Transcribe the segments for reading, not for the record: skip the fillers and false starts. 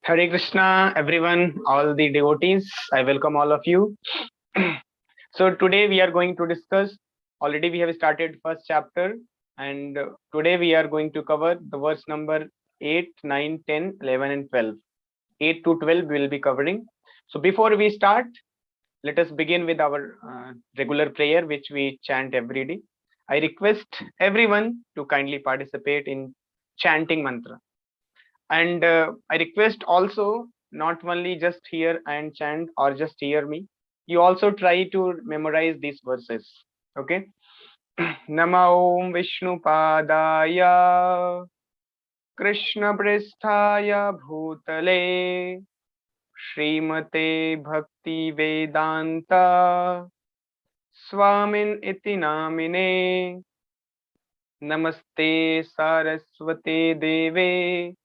Hare Krishna, everyone, all the devotees. I welcome all of you. So today we are going to discuss. Already we have started first chapter, and today we are going to cover the verse number 8, 9, 10, 11, and 12. 8 to 12 we will be covering. So before we start, let us begin with our regular prayer, which we chant every day. I request everyone to kindly participate in chanting mantra. And I request also not only just hear and chant or just hear me, you also try to memorize these verses. Okay. Nama Om Vishnu Padaya Krishna Pristhaya Bhutale Srimate Bhakti Vedanta Swamin Iti Namine Namaste Saraswate Deve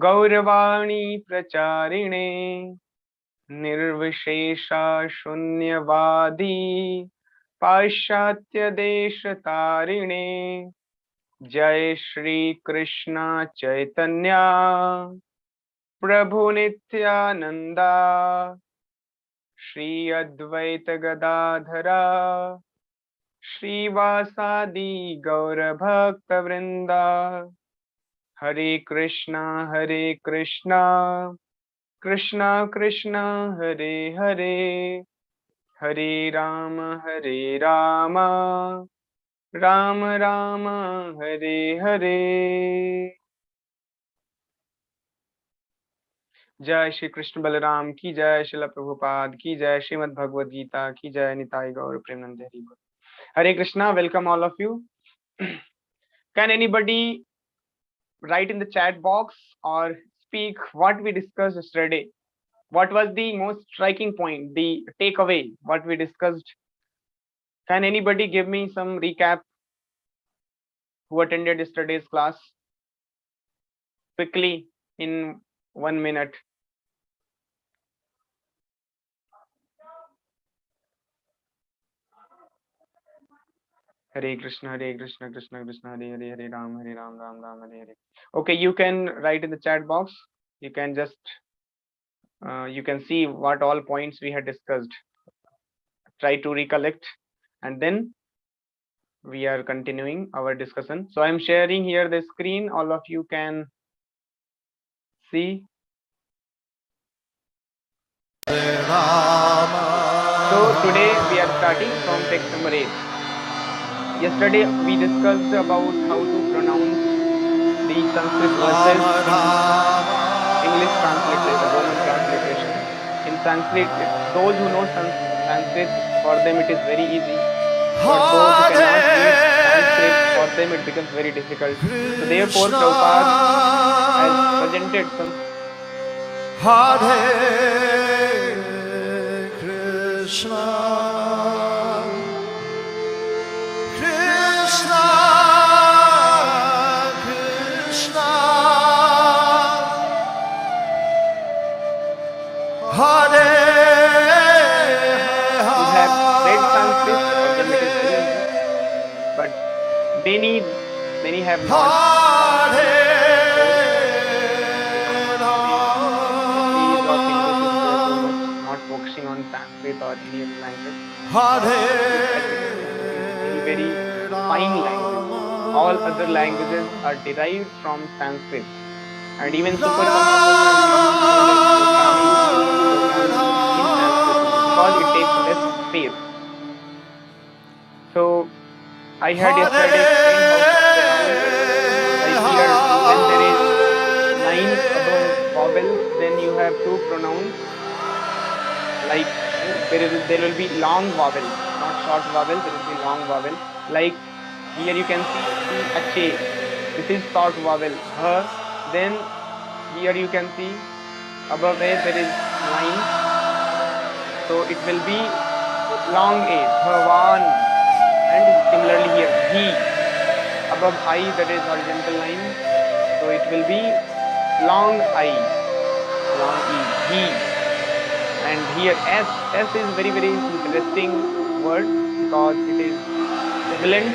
गौरवाणी प्रचारिणे निर्विशेषा शून्यवादी पाश्चात्य देश तारिणे जय श्री कृष्ण चैतन्य प्रभु नित्यानंदा श्री अद्वैत गदाधरा श्रीवासादि गौर भक्त वृंदा हरे कृष्णा कृष्णा कृष्णा हरे हरे हरे राम राम राम हरे हरे. जय श्री कृष्ण बलराम की जय, श्रील प्रभुपाद की जय, श्रीमद् भगवद गीता की जय, निताई गौर प्रेमानंद हरि बोल. हरे Krishna. Welcome all of you. Can anybody write in the chat box or speak what we discussed yesterday? What was the most striking point, the takeaway, what we discussed? Can anybody give me some recap who attended yesterday's class? Quickly, in 1 minute. Hare Krishna, Krishna Krishna, Hare Hare, Hare Ram, Ram Ram, Hare Hare. Okay, you can write in the chat box. You can just you can see what all points we had discussed. Try to recollect, and then we are continuing our discussion. So I'm sharing here the screen. All of you can see. So today we are starting from text number 8. Yesterday we discussed about how to pronounce the Sanskrit verses in English transliteration, Roman transliteration. In Sanskrit, those who know Sanskrit, for them it is very easy. For those who cannot read Sanskrit, for them it becomes very difficult. So therefore, Prabhupada has presented some. Hare Krishna, Krishna Krishna, Hare. Who have read Sanskrit, for them it is very easy. But many have not. Focusing on Sanskrit or any other language. Very fine language. All other languages are derived from Sanskrit, and even because it takes less space. So I had yesterday explained how to pronounce. Like here, when there is 9 above vowels, then you have to pronounce. Like there will be long vowel, not short vowel. There will be long vowel. Like here you can see ache. This is short vowel. Then here you can see above A there is line, so it will be long A, Bhavan. And similarly here Bhi, above I there is horizontal line, so it will be long I, long E, Bhi. And here S is very interesting word because it is sibilant.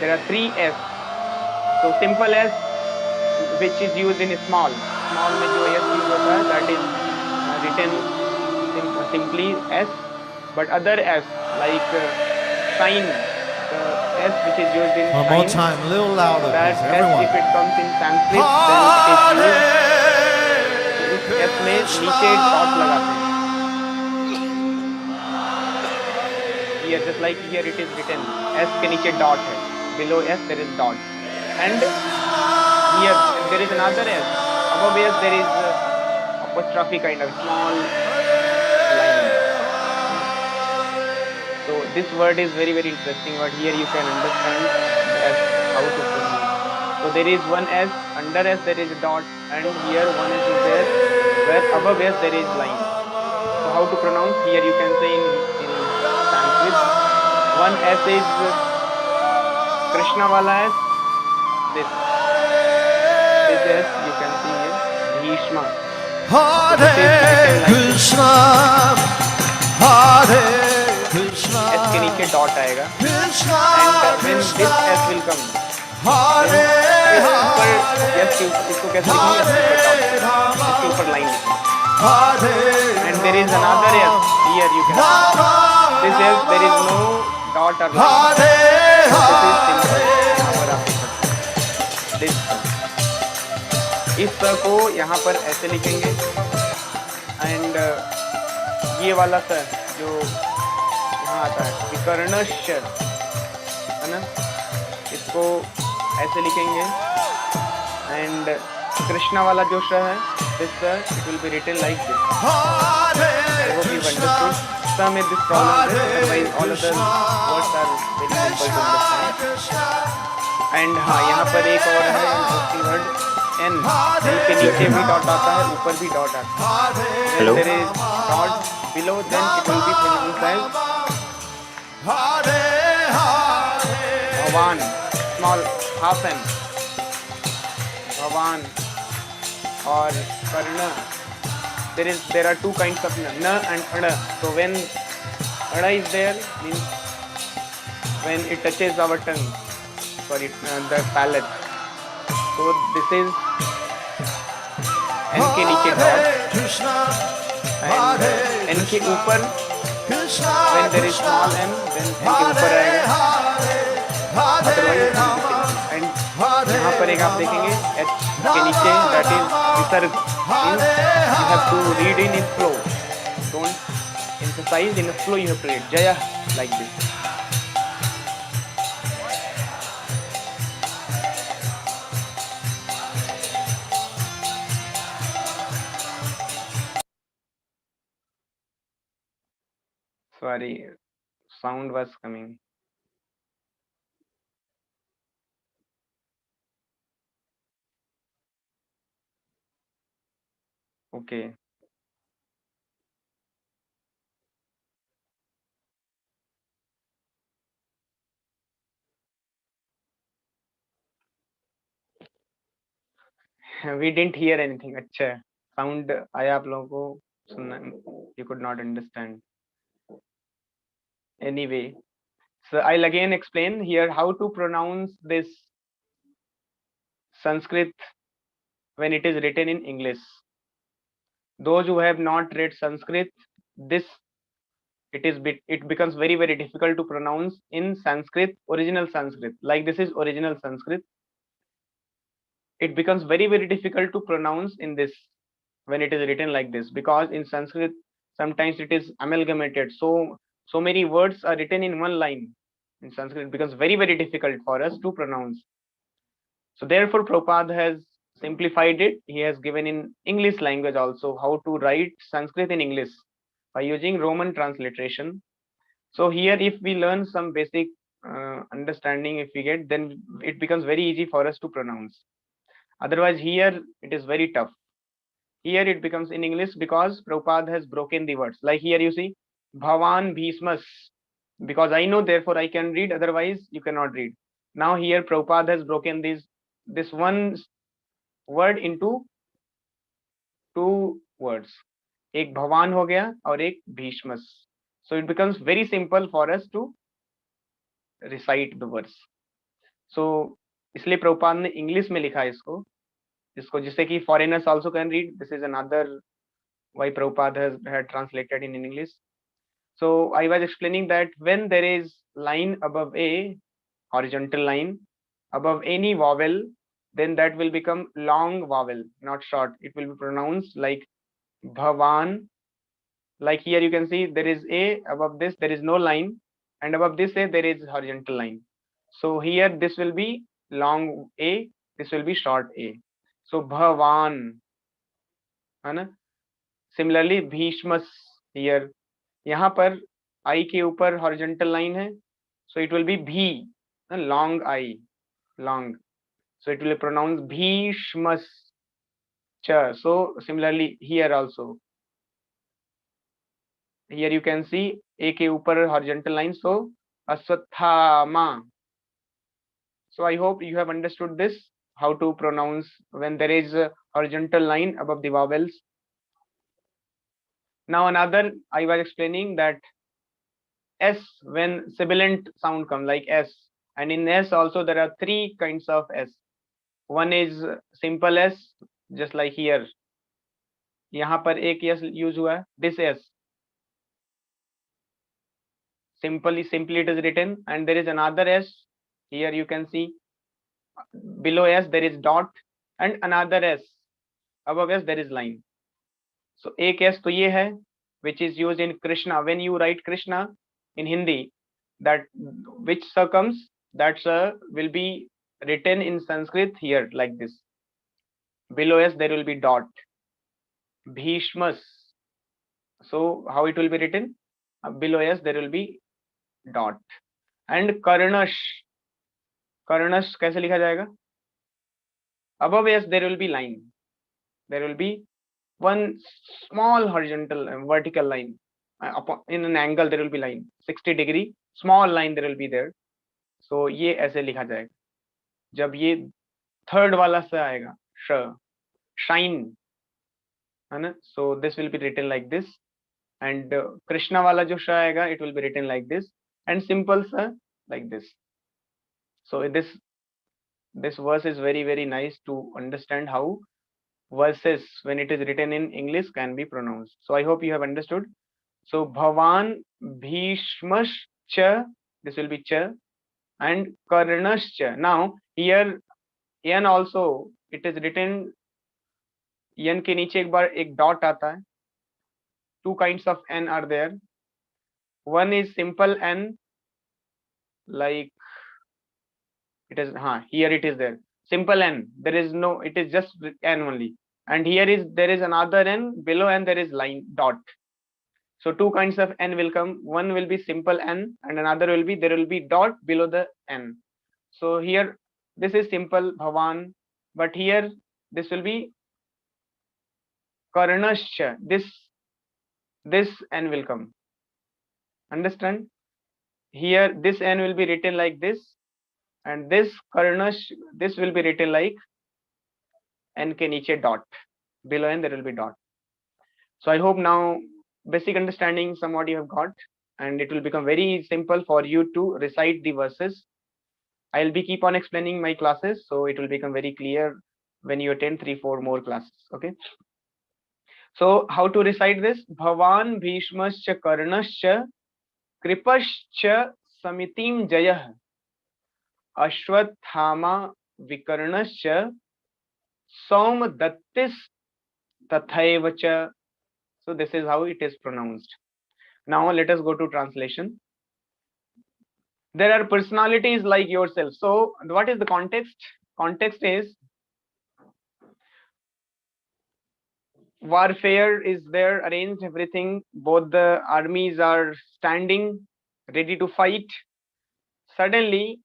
There are 3 S. So simple S, which is used in small में जो S use होता है, that is written simply S. But other S like sign, the S which is used in One sign, more time, a little louder, that please, S everyone. if it comes in Sanskrit then it is used. इस S में नीचे dot लगाते हैं. Here just like here it is written, S के नीचे dot है, below S there is dot. And here there is another S, above S there is apostrophe kind of small line. So this word is very interesting word. Here you can understand S, how to pronounce. So there is one S, under S there is a dot, and here one S is there, where above S there is line. So how to pronounce? Here you can say in Sanskrit, one S is Krishna wala S, this S you can see here, Bhishma. Hare Krishna, Hare Krishna, S के नीचे dot आएगा, Krishna, and when this S will come, Hare ऊपर S के ऊपर इसको कैसे लिखेंगे? इसके ऊपर लाइन लिखेंगे. And there is another S here you can see. This S there is no dot or line. This इस को यहाँ पर ऐसे लिखेंगे. And ये वाला सर जो यहाँ आता है विकर्णश्च है ना, इसको ऐसे लिखेंगे. And कृष्णा वाला जो श है, this it will be written like this. I hope you've understood. Some with this problem, otherwise all other words are very simple to understand. And हाँ, यहाँ पर एक और है interesting word, N. N के नीचे भी dot आता है, ऊपर भी dot आता है. When there is dot below, then it will be pronounced as Bhavan, small half N. Bhavan or Karna. There are two kinds of na and ada. So when ada is there, means when it touches our tongue, sorry, the palate. So this is N के नीचे dot, and N के ऊपर when there is small n, then N के ऊपर आएगा. Otherwise, and यहाँ पर एक आप देखेंगे H के नीचे, that is विसर्ग. Means you have to read in its flow. Don't emphasize, in a flow you have to read Jaya like this. Sorry, sound was coming. Okay. We didn't hear anything. अच्छा, sound आया आप लोगों को सुनना? You could not understand. Anyway, so I'll again explain here how to pronounce this Sanskrit when it is written in English. Those who have not read Sanskrit, it becomes very difficult to pronounce in Sanskrit, original Sanskrit. Like this is original Sanskrit. It becomes very difficult to pronounce in this when it is written like this, because in Sanskrit sometimes it is amalgamated. So many words are written in one line. In Sanskrit it becomes very difficult for us to pronounce. So therefore Prabhupada has simplified it. He has given in English language also how to write Sanskrit in English by using Roman transliteration. So here if we learn some basic understanding, if we get, then it becomes very easy for us to pronounce. Otherwise here it is very tough. Here it becomes in English because Prabhupada has broken the words. Like here you see, Bhavan Bhismas. Because I know, therefore I can read, otherwise you cannot read. Now here Prabhupada has broken this one word into two words. एक भवान हो गया और एक भीष्मस. So it becomes very simple for us to recite the verse. So इसलिए प्रभुपाद ने English में लिखा है इसको जिससे कि foreigners also can read. This is another why Prabhupada had translated in English. So I was explaining that when there is line above a horizontal line above any vowel, then that will become long vowel, not short. It will be pronounced like Bhavan. Like here you can see there is a, above this there is no line, and above this a there is horizontal line. So here this will be long a, this will be short a. So Bhavan, है ना. Similarly Bhishmas, here यहाँ पर I के ऊपर horizontal line है, so it will be bhi, long I, long. So it will be pronounced Bhishmas cha. So similarly here also, here you can see a के ऊपर horizontal line, so Aswathama. So I hope you have understood this, how to pronounce when there is a horizontal line above the vowels. Now another, I was explaining that S, when sibilant sound come like S, and in S also there are three kinds of S. One is simple S, just like here. यहाँ पर एक S use हुआ है, this S. Simply it is written, and there is another S. Here you can see below S there is dot, and another S. Above S there is line. So एक S तो ये है, which is used in Krishna. When you write Krishna in Hindi, that which comes, that will be written in Sanskrit here like this. Below S there will be dot. Bhishmas. So how it will be written? Below S there will be dot. And Karnash. Karnash कैसे लिखा जाएगा? Above S there will be line. There will be one small horizontal and vertical line. In an angle there will be line 60 degree, small line there will be there. So ये ऐसे लिखा जाएगा. जब ये third वाला से आएगा, shine, है ना? So this will be written like this, and Krishna वाला जो sh आएगा, it will be written like this, and simple sa like this. So this verse is very, very nice to understand how verses when it is written in English can be pronounced. So I hope you have understood. So Bhavan Bhishmash cha, this will be cha, and Karnash cha. Now here N also, it is written, N के नीचे एक बार एक dot आता है. Two kinds of N are there. One is simple N, like it is, here it is there. Simple N, there is no, it is just N only. And here there is another N, below N there is line, dot. So two kinds of N will come. One will be simple N, and another will be, there will be dot below the N. So here, this is simple Bhavan, but here this will be Karnascha. This N will come. Understand? Here this N will be written like this, and this Karnash, this will be written like N ke niche dot. Below N there will be dot. So I hope now basic understanding somewhat you have got, and it will become very simple for you to recite the verses. I'll be keep on explaining my classes, so it will become very clear when you attend 3-4 more classes. Okay. So how to recite this? Bhavan Bhishmascha Karnascha Kripascha Samitim Jayah Ashwathama Vikarnascha Som Dattis Tathaivacha. So this is how it is pronounced. Now let us go to translation. There are personalities like yourself. So what is the context? Context is warfare is there, arranged everything. Both the armies are standing, ready to fight. Suddenly,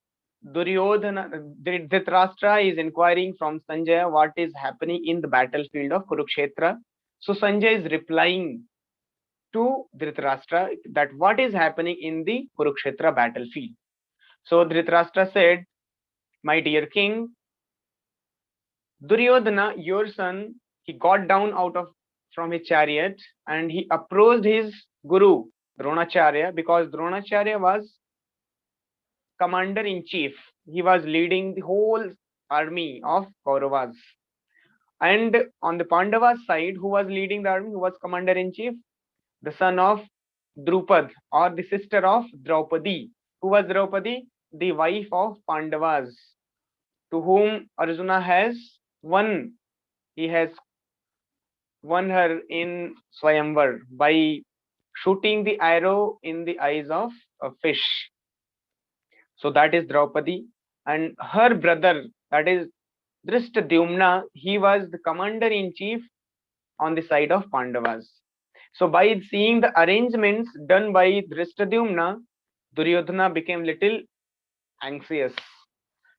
Dhritarashtra is inquiring from Sanjaya what is happening in the battlefield of Kurukshetra. So Sanjay is replying to Dhritarashtra that what is happening in the Kurukshetra battlefield. So Dhritarashtra said, my dear king, Duryodhana, your son, he got down out of from his chariot and he approached his guru Dronacharya, because Dronacharya was commander in chief. He was leading the whole army of Kauravas. And on the Pandavas side, who was leading the army, who was commander in chief? The son of Drupad, or the sister of Draupadi. Who was Draupadi? The wife of Pandavas, to whom Arjuna has won. He has won her in Swayamvar by shooting the arrow in the eyes of a fish. So that is Draupadi. And her brother, that is Drishtadyumna, he was the commander in chief on the side of Pandavas. So by seeing the arrangements done by Drishtadyumna, Duryodhana became little anxious.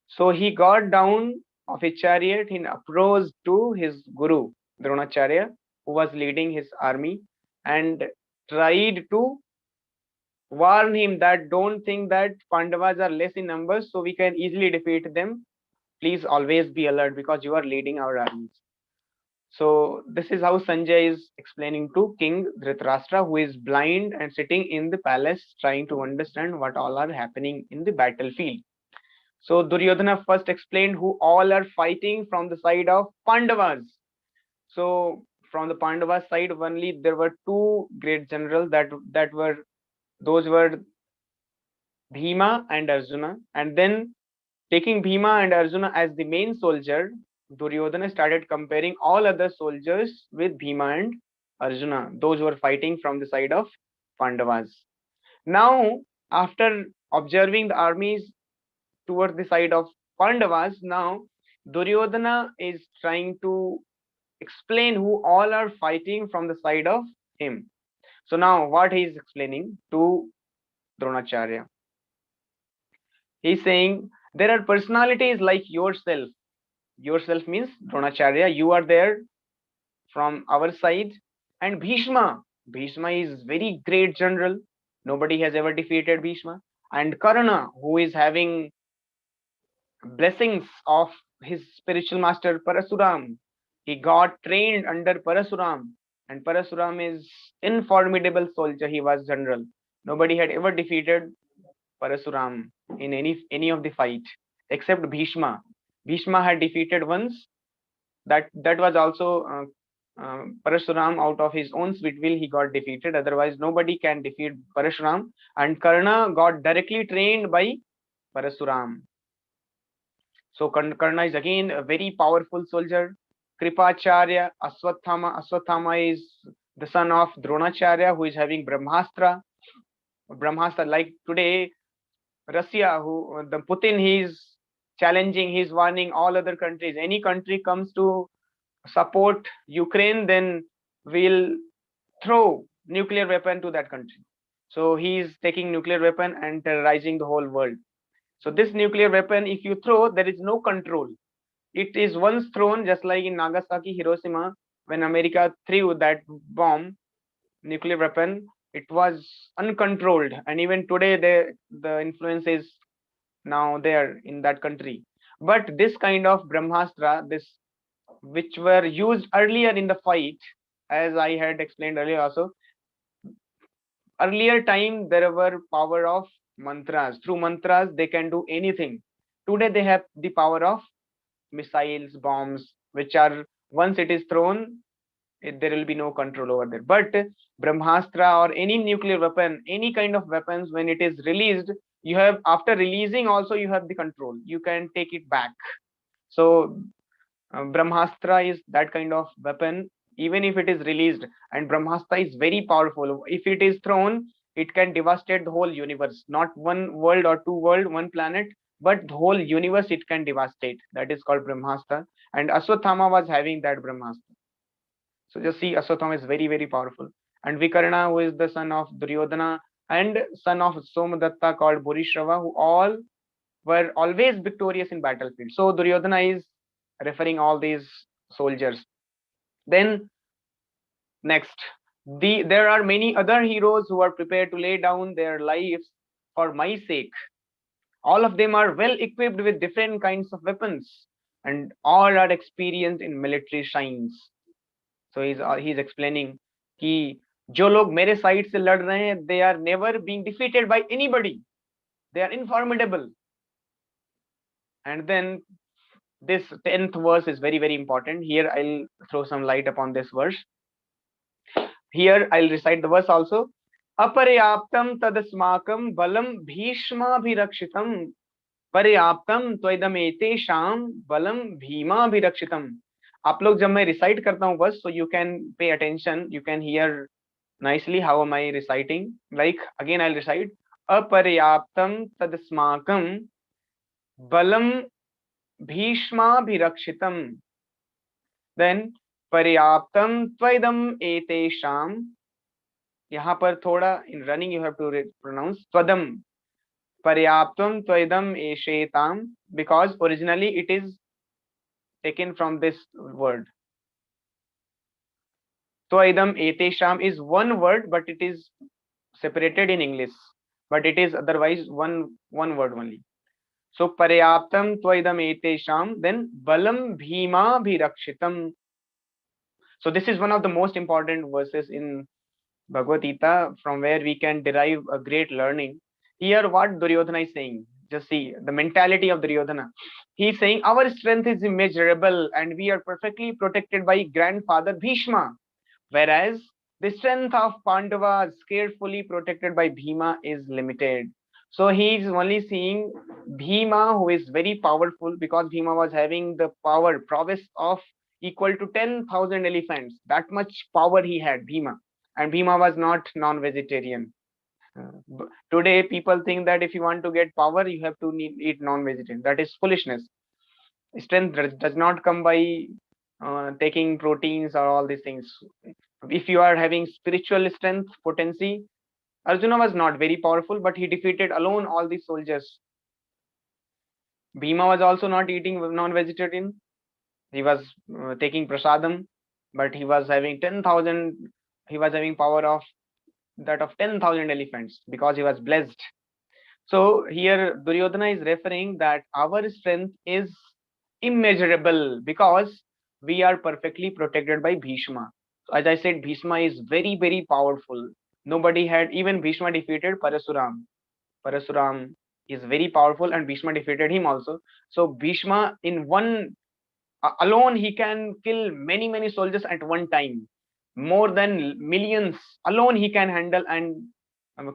So he got down of his chariot and approached to his guru, Dronacharya, who was leading his army, and tried to warn him that don't think that Pandavas are less in numbers, so we can easily defeat them. Please always be alert because you are leading our armies. So this is how Sanjay is explaining to King Dhritarashtra, who is blind and sitting in the palace trying to understand what all are happening in the battlefield. So Duryodhana first explained who all are fighting from the side of Pandavas. So from the Pandavas side only there were two great generals that were those were Bhima and Arjuna, and then taking Bhima and Arjuna as the main soldier, Duryodhana started comparing all other soldiers with Bhima and Arjuna, those who were fighting from the side of Pandavas. Now, after observing the armies towards the side of Pandavas, now Duryodhana is trying to explain who all are fighting from the side of him. So now what he is explaining to Dronacharya, he's saying there are personalities like yourself. Yourself means Dronacharya, you are there from our side, and Bhishma. Bhishma is very great general. Nobody has ever defeated Bhishma. And Karna, who is having blessings of his spiritual master Parasuram. He got trained under Parasuram, and Parasuram is formidable soldier. He was general. Nobody had ever defeated Parasuram in any of the fight except Bhishma. Bhishma had defeated once. That was also Parasuram, out of his own sweet will he got defeated. Otherwise, nobody can defeat Parasuram. And Karna got directly trained by Parasuram. So Karna is again a very powerful soldier. Kripacharya, Aswathama. Aswathama is the son of Dronacharya, who is having Brahmastra. Brahmastra, like today, Russia, who the Putin, he's challenging, he's warning all other countries. Any country comes to support Ukraine, then we'll throw nuclear weapon to that country. So he's taking nuclear weapon and terrorizing the whole world. So this nuclear weapon, if you throw, there is no control. It is once thrown, just like in Nagasaki, Hiroshima, when America threw that bomb, nuclear weapon, it was uncontrolled. And even today, the influence is now there in that country. But this kind of Brahmastra, this which were used earlier in the fight, as I had explained earlier also, earlier time there were power of mantras. Through mantras, they can do anything. Today, they have the power of missiles, bombs, which are once it is thrown, there will be no control over there. But Brahmastra or any nuclear weapon, any kind of weapons, when it is released, you have, after releasing also, you have the control. You can take it back. So Brahmastra is that kind of weapon, even if it is released. And Brahmastra is very powerful. If it is thrown, it can devastate the whole universe. Not one world or two world, one planet, but the whole universe it can devastate. That is called Brahmastra. And Aswathama was having that Brahmastra. So just see, Aswathama is very, very powerful. And Vikarna, who is the son of Duryodhana and son of Somadatta called Bhurishrava, who all were always victorious in battlefield. So Duryodhana is referring all these soldiers. Then Next, there are many other heroes who are prepared to lay down their lives for my sake. All of them are well equipped with different kinds of weapons, and all are experienced in military science. So he's explaining कि जो लोग मेरे side से लड़ रहे हैं, they are never being defeated by anybody. They are informidable. And then this 10th verse is very, very important. Here I'll throw some light upon this verse. Here I'll recite the verse also. Aparyaptam tadasmakam balam bhishmabhirakshitam पर्याप्तम त्वइदमेतेषाम बलम भीमाभिरक्षितम. आप लोग जब मैं recite करता हूँ बस, so you can pay attention, you can hear nicely how am I reciting. Like again I'll recite अपर्याप्तम तदस्माकं बलम भीष्माभिरक्षितम, then पर्याप्तम त्वइदम एतेषाम. यहाँ पर थोड़ा in running you have to pronounce त्वदम, पर्याप्तम त्वइदम एषेताम, because originally it is taken from this word. Twaidam etesham is one word, but it is separated in English, but it is otherwise one word only. So paryaptam twaidam etesham, then balam bhima bhirakshitam. So this is one of the most important verses in Bhagavad Gita, from where we can derive a great learning. Here what Duryodhana is saying, just see the mentality of Duryodhana. He is saying our strength is immeasurable and we are perfectly protected by grandfather Bhishma, whereas the strength of Pandavas, carefully protected by Bhima, is limited. So he is only seeing Bhima, who is very powerful, because Bhima was having the power, prowess of equal to 10,000 elephants. That much power he had, Bhima. And Bhima was not non-vegetarian. Today people think that if you want to get power, you have to eat non-vegetarian. That is foolishness. Strength does not come by taking proteins or all these things. If you are having spiritual strength, potency, Arjuna was not very powerful, but he defeated alone all these soldiers. Bhima was also not eating non-vegetarian. He was taking prasadam, but he was having 10,000. He was having power of that of 10,000 elephants because he was blessed. So here Duryodhana is referring that our strength is immeasurable because we are perfectly protected by Bhishma. So as I said, Bhishma is very, very powerful. Nobody had, even Bhishma defeated Parasuram. Parasuram is very powerful and Bhishma defeated him also. So Bhishma in one alone, he can kill many, many soldiers at one time. More than millions alone he can handle and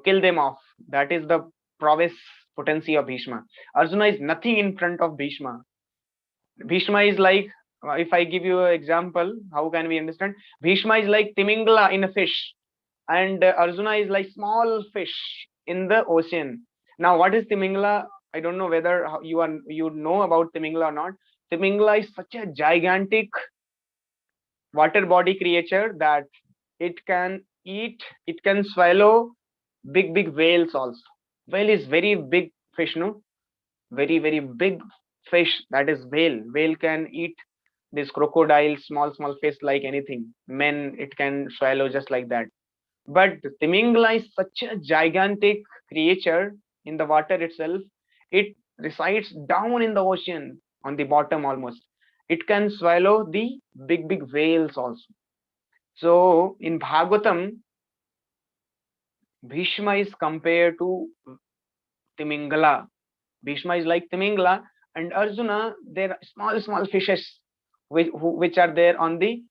kill them off. That is the prowess, potency of Bhishma. Arjuna is nothing in front of Bhishma. Bhishma is like, if I give you an example, how can we understand? Bhishma is like Timingla in a fish, and Arjuna is like small fish in the ocean. Now, what is Timingla? I don't know whether you know about Timingla or not. Timingla is such a gigantic water body creature that it can swallow big, big whales also. Whale is very big fish, no? Very, very big fish, that is whale. Whale can eat this crocodile, small, small fish like anything. Men, it can swallow just like that. But Timingla is such a gigantic creature in the water itself. It resides down in the ocean, on the bottom almost. It can swallow the big, big whales also. So in Bhagavatam, Bhishma is compared to Timingala. Bhishma is like Timingla, and Arjuna, there are small, small fishes which are there on the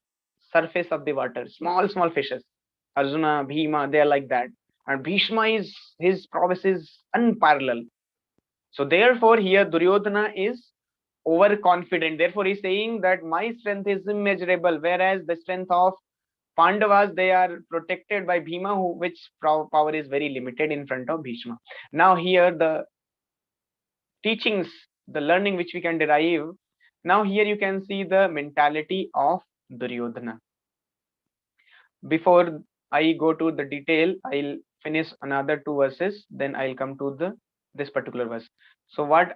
surface of the water. Small, small fishes. Arjuna, Bhima, they are like that. And Bhishma his prowess is unparalleled. So therefore here Duryodhana is overconfident. Therefore he's saying that my strength is immeasurable, whereas the strength of Pandavas, they are protected by Bhima, which power is very limited in front of Bhishma. Now here the teachings, the learning which we can derive. Now here you can see the mentality of Duryodhana. Before I go to the detail, I'll finish another two verses, then I'll come to this particular verse. So what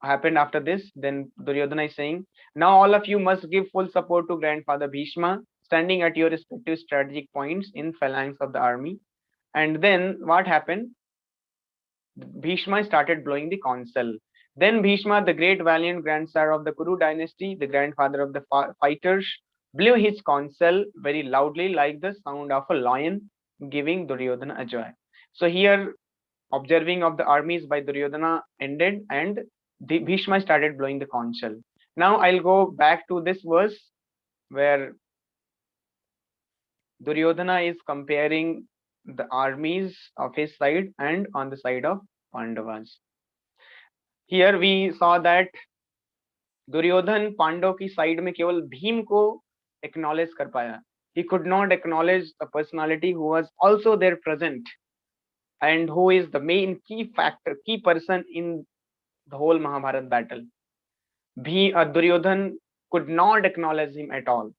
happened after this? Then Duryodhana is saying, now all of you must give full support to grandfather Bhishma. standing at your respective strategic points in phalanx of the army. And then what happened? Bhishma started blowing the conch shell. Then Bhishma, the great valiant grandsire of the Kuru dynasty, the grandfather of the fighters, blew his conch shell very loudly like the sound of a lion, giving Duryodhana a joy. So here, observing of the armies by Duryodhana ended, and the Bhishma started blowing the conch shell. Now I'll go back to this verse where Duryodhana is comparing the armies of his side and on the side of Pandavas. Here we saw that Duryodhan Pandav की side में केवल भीम को acknowledge कर पाया. He could not acknowledge a personality who was also there present and who is the main key factor, key person in the whole Mahabharat battle. Duryodhan could not acknowledge him at all.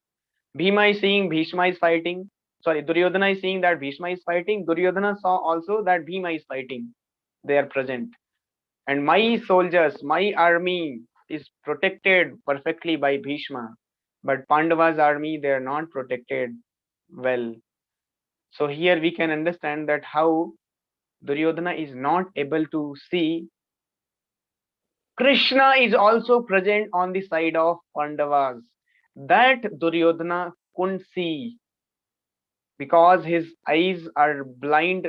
Bhima is seeing Bhishma is fighting. Sorry, Duryodhana is seeing that Bhishma is fighting. Duryodhana saw also that Bhima is fighting. They are present. And my soldiers, my army is protected perfectly by Bhishma. But Pandava's army, they are not protected well. So here we can understand that how Duryodhana is not able to see Krishna is also present on the side of Pandavas. That Duryodhana couldn't see because his eyes are blind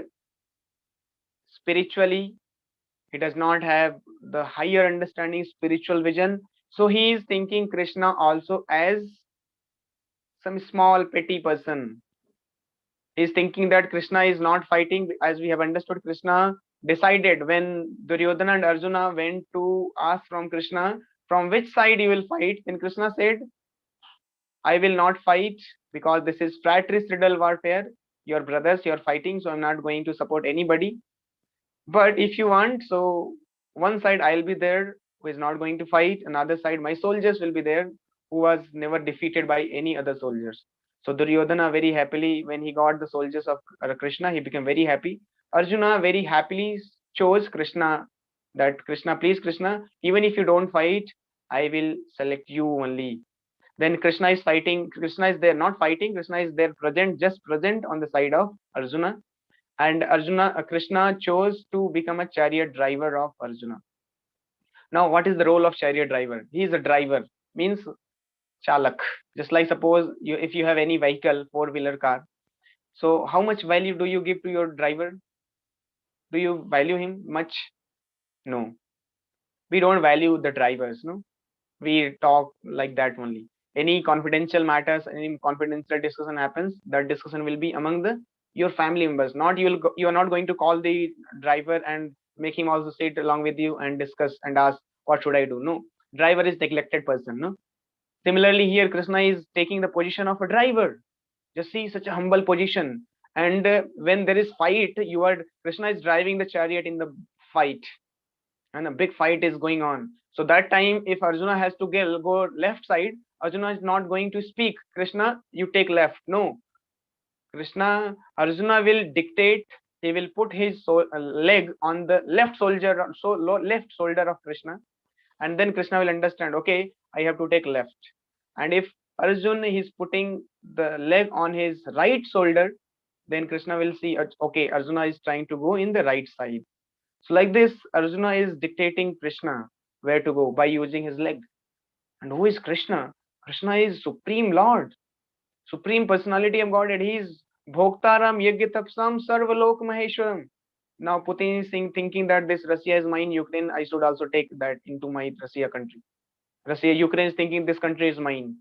spiritually. He does not have the higher understanding, spiritual vision. So he is thinking Krishna also as some small petty person. He is thinking that Krishna is not fighting. As we have understood, Krishna decided when Duryodhana and Arjuna went to ask from Krishna, from which side you will fight? Then Krishna said, I will not fight because this is fratricidal warfare. Your brothers, you are fighting, so I'm not going to support anybody. But if you want, so one side I'll be there who is not going to fight, another side my soldiers will be there who was never defeated by any other soldiers. So Duryodhana very happily, when he got the soldiers of Krishna, he became very happy. Arjuna very happily chose Krishna, that Krishna, please Krishna, even if you don't fight, I will select you only. Then Krishna is fighting, Krishna is there not fighting, Krishna is there present, just present on the side of Arjuna. And Krishna chose to become a chariot driver of Arjuna. Now, what is the role of chariot driver? He is a driver, means chalak. Just like suppose if you have any vehicle, four-wheeler car. So how much value do you give to your driver? Do you value him much? No. We don't value the drivers, no. We talk like that only. Any confidential matters, any confidential discussion happens, that discussion will be among your family members. Not you are not going to call the driver and make him also sit along with you and discuss and ask what should I do. No, driver is neglected person. No. Similarly, here Krishna is taking the position of a driver. Just see such a humble position. And when there is fight, Krishna is driving the chariot in the fight, and a big fight is going on. So that time, if Arjuna has to go left side, Arjuna is not going to speak, Krishna, you take left. No. Arjuna will dictate, he will put his leg on the left shoulder of Krishna, and then Krishna will understand, okay, I have to take left. And if Arjuna is putting the leg on his right shoulder, then Krishna will see, okay, Arjuna is trying to go in the right side. So like this, Arjuna is dictating Krishna where to go by using his leg. And who is Krishna? Krishna is Supreme Lord, Supreme Personality of Godhead. He is Bhoktaram Yajna Tapsam Sarvalok Maheshwaram. Now Putin is thinking that this Russia is mine, Ukraine, I should also take that into my Russia country. Ukraine is thinking this country is mine.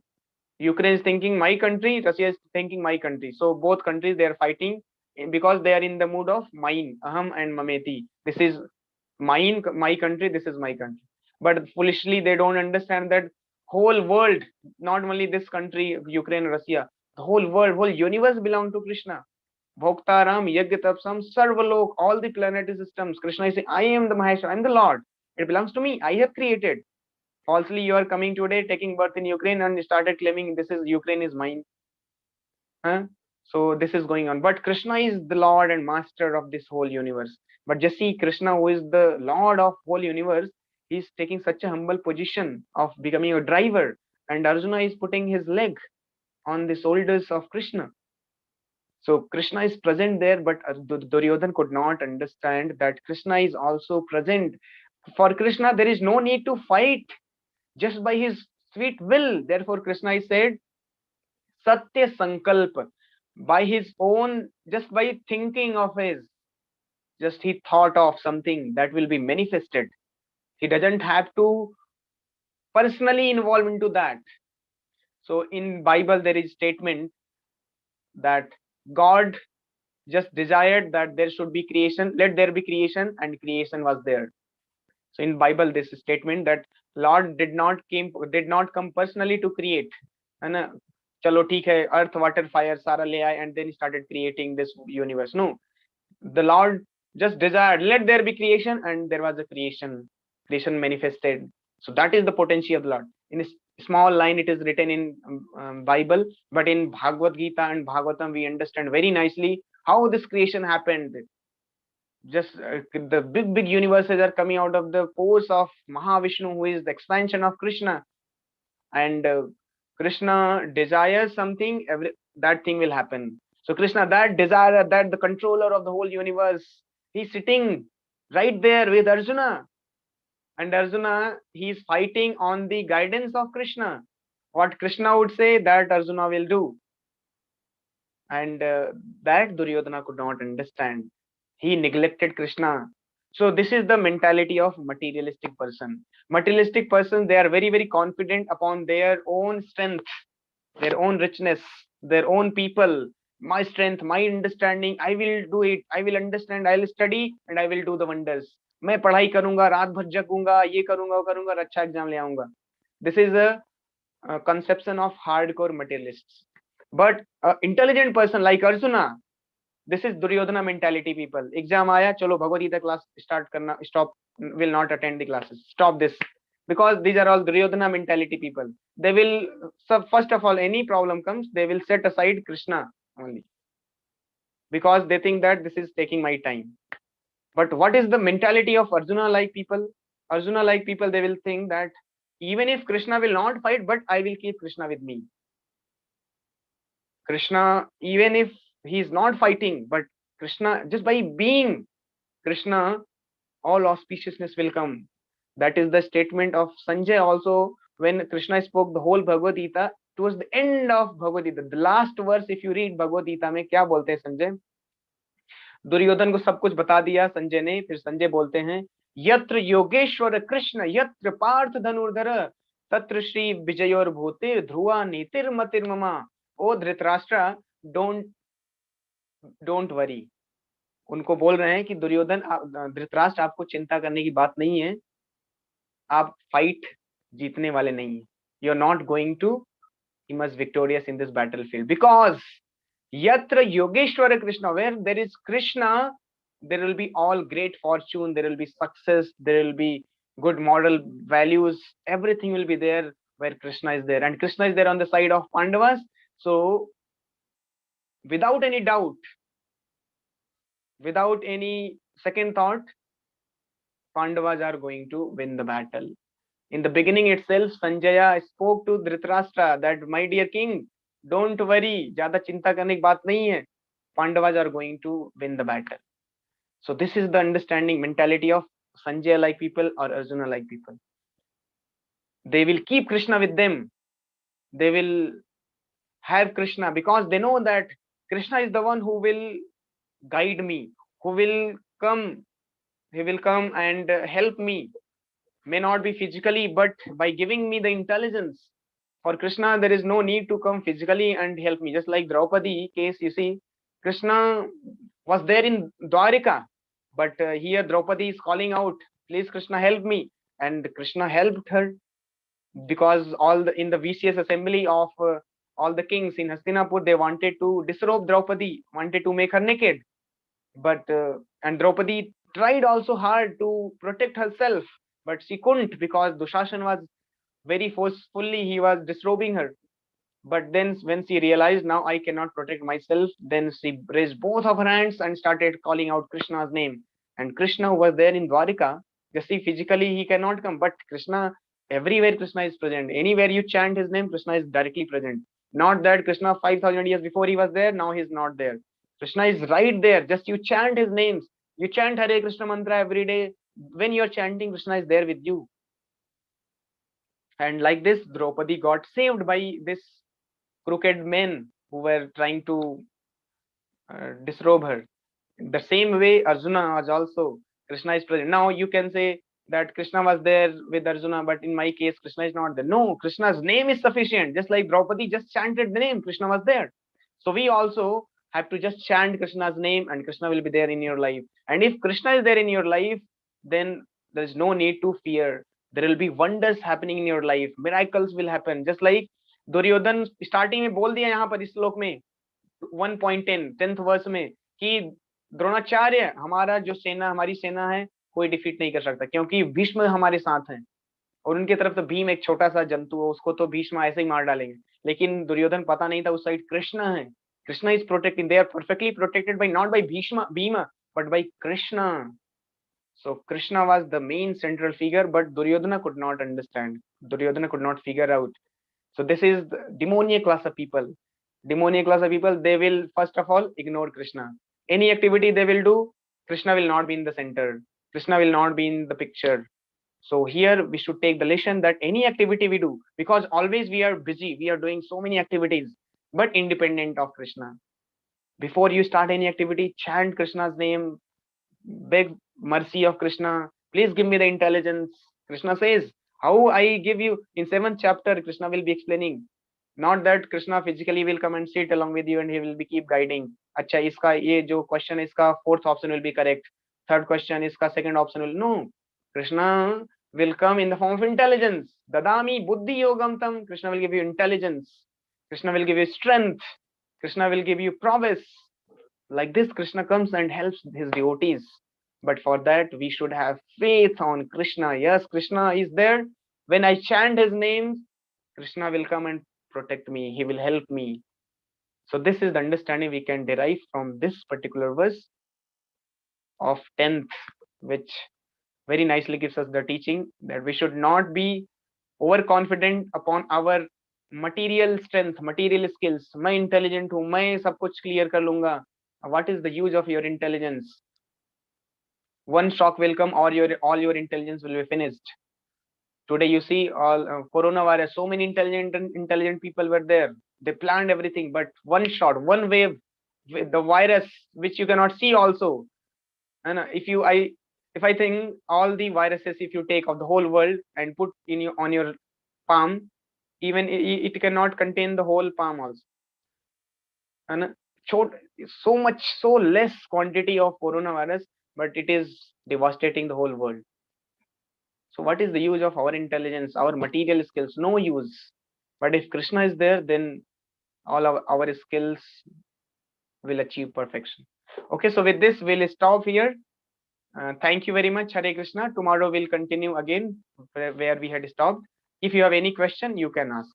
Ukraine is thinking my country, Russia is thinking my country. So both countries, they are fighting because they are in the mood of mine, aham and mameti. This is mine, my country, this is my country. But foolishly, they don't understand that whole world, not only this country, Ukraine, Russia, the whole world, whole universe belong to Krishna. Bhoktaram, Yajna Tapsam, Sarvalok, all the planetary systems. Krishna is saying, I am the Maheshwar, I am the Lord. It belongs to me. I have created. Falsely, you are coming today, taking birth in Ukraine, and started claiming this is Ukraine is mine. Huh? So this is going on. But Krishna is the Lord and Master of this whole universe. But just see, Krishna, who is the Lord of whole universe, he is taking such a humble position of becoming a driver, and Arjuna is putting his leg. on the shoulders of Krishna. So Krishna is present there, but Duryodhan could not understand that Krishna is also present. For Krishna, there is no need to fight just by his sweet will. Therefore, Krishna is said Satya Sankalpa. By his own, just by thinking of his, just he thought of something that will be manifested. He doesn't have to personally involve into that. So in Bible, there is statement that God just desired that there should be creation, let there be creation, and creation was there. So in Bible, this statement that Lord did not come personally to create, है ना, चलो ठीक है, earth, water, fire सारा ले आए, and then he started creating this universe. No, the Lord just desired, let there be creation, and there was a creation. Creation manifested. So that is the potential of the Lord. In a small line, it is written in Bible, but in Bhagavad Gita and Bhagavatam, we understand very nicely how this creation happened. Just the big universes are coming out of the pores of Mahavishnu, who is the expansion of Krishna. And Krishna desires something, that thing will happen. So Krishna, that desire, that the controller of the whole universe, he's sitting right there with Arjuna. And Arjuna, he is fighting on the guidance of Krishna. What Krishna would say, that Arjuna will do. And that Duryodhana could not understand. He neglected Krishna. So this is the mentality of materialistic person. Materialistic person, they are very, very confident upon their own strength, their own richness, their own people. My strength, my understanding, I will do it. I will understand, I will study, and I will do the wonders. मैं पढ़ाई करूंगा, रात भर जगूंगा, ये करूंगा, वो करूंगा, और अच्छा एग्जाम ले आऊंगा. This is a conception of hardcore materialists. But intelligent person like Arjuna, this is Duryodhana mentality people. Exam आया, चलो भगवद गीता class start करना, stop, will not attend the classes, stop this. Because these are all Duryodhana mentality people. They will, so first of all, any problem comes, they will set aside Krishna only. Because they think that this is taking my time. But what is the mentality of Arjuna like people? Arjuna like people, they will think that even if Krishna will not fight, but I will keep Krishna with me. Krishna, even if he is not fighting, but Krishna, just by being Krishna, all auspiciousness will come. That is the statement of Sanjay also when Krishna spoke the whole Bhagavad Gita. Towards the end of Bhagavad Gita, the last verse, if you read Bhagavad Gita में क्या बोलते हैं संजय? दुर्योधन को सब कुछ बता दिया संजय ने. फिर संजय बोलते हैं यत्र योगेश्वर कृष्ण यत्र पार्थ धनुर्धर तत्र श्री विजयोर भूते ध्रुवा नीतिर मतिर्ममा. ओ धृतराष्ट्र, डोंट वरी. उनको बोल रहे हैं कि दुर्योधन, धृतराष्ट्र, आपको चिंता करने की बात नहीं है, आप फाइट जीतने वाले नहीं है. You are not going to emerge victorious in this battlefield, because yatra yogeshwara Krishna, where there is Krishna, there will be all great fortune, there will be success, there will be good moral values, everything will be there where Krishna is there. And Krishna is there on the side of Pandavas. So without any doubt, without any second thought, Pandavas are going to win the battle. In the beginning itself, Sanjaya spoke to Dhritarashtra that, my dear king, don't worry, ज़्यादा चिंता करने की बात नहीं है. Pandavas are going to win the battle. So this is the understanding mentality of Sanjaya like people or Arjuna like people. They will keep Krishna with them. They will have Krishna because they know that Krishna is the one who will guide me, who will come. He will come and help me. May not be physically, but by giving me the intelligence. For Krishna, there is no need to come physically and help me. Just like Draupadi case, you see, Krishna was there in Dwarika, but here Draupadi is calling out, please Krishna, help me. And Krishna helped her because in the VCS assembly of all the kings in Hastinapur, they wanted to disrobe Draupadi, wanted to make her naked. But and Draupadi tried also hard to protect herself, but she couldn't because Dushasan was very forcefully, he was disrobing her. But then when she realized now I cannot protect myself, then she raised both of her hands and started calling out Krishna's name. And Krishna was there in Dwarika. You see, physically he cannot come, but Krishna, everywhere Krishna is present. Anywhere you chant his name, Krishna is directly present. Not that Krishna 5,000 years before he was there, now he's not there. Krishna is right there. Just you chant his names. You chant Hare Krishna mantra every day. When you're chanting, Krishna is there with you. And like this, Draupadi got saved by this crooked men who were trying to disrobe her. The same way Arjuna was also, Krishna is present. Now you can say that Krishna was there with Arjuna, but in my case, Krishna is not there. No, Krishna's name is sufficient. Just like Draupadi just chanted the name, Krishna was there. So we also have to just chant Krishna's name and Krishna will be there in your life. And if Krishna is there in your life, then there is no need to fear. There will be wonders happening in your life. Miracles will happen. Just like Duryodhana starting में बोल दिया यहाँ पर इस श्लोक में 1.10 10th verse में कि द्रोणाचार्य हमारा जो सेना हमारी सेना है कोई डिफीट नहीं कर सकता क्योंकि भीष्म हमारे साथ हैं और उनकी तरफ तो भीम एक छोटा सा जंतु है उसको तो भीष्म ऐसे ही मार डालेंगे लेकिन दुर्योधन पता नहीं था उस साइड कृष्ण है Krishna is protecting they are perfectly protected by not by Bhim but by Krishna so Krishna was the main central figure but Duryodhana could not understand Duryodhana could not figure out so this is the demoniac class of people they will first of all ignore Krishna. Any activity they will do, Krishna will not be in the center, Krishna will not be in the picture. So here we should take the lesson that any activity we do, because always we are busy, we are doing so many activities but independent of Krishna. Before you start any activity, chant Krishna's name, beg mercy of Krishna, please give me the intelligence. Krishna says, how I give you in 7th chapter, Krishna will be explaining. Not that Krishna physically will come and sit along with you and he will be keep guiding. अच्छा इसका ये जो question है इसका 4th option will be correct. 3rd question इसका 2nd option will no. Krishna will come in the form of intelligence. Dadami buddhi yogam tam. Krishna will give you intelligence. Krishna will give you strength. Krishna will give you prowess. Like this, Krishna comes and helps his devotees. But for that, we should have faith on Krishna. Yes, Krishna is there. When I chant his name, Krishna will come and protect me. He will help me. So this is the understanding we can derive from this particular verse of 10th, which very nicely gives us the teaching that we should not be overconfident upon our material strength, material skills. मैं intelligent हूँ, मैं सब कुछ clear कर लूँगा. What is the use of your intelligence? One shock will come or all your intelligence will be finished. Today you see all coronavirus, so many intelligent people were there. They planned everything, but one shot, one wave, with the virus which you cannot see also. And if I think all the viruses, if you take of the whole world and put in your on your palm, even it cannot contain the whole palm also. And so much, so less quantity of coronavirus, but it is devastating the whole world. So what is the use of our intelligence, our material skills? No use. But if Krishna is there, then all of our skills will achieve perfection. Okay, so with this, we'll stop here. Thank you very much, Hare Krishna. Tomorrow we'll continue again where we had stopped. If you have any question, you can ask.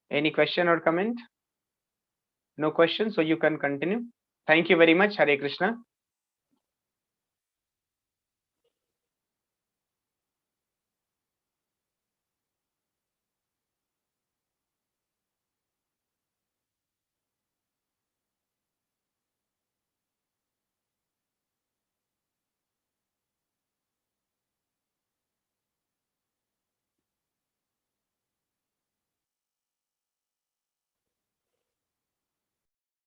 Any question or comment? No question, so you can continue. Thank you very much, Hare Krishna.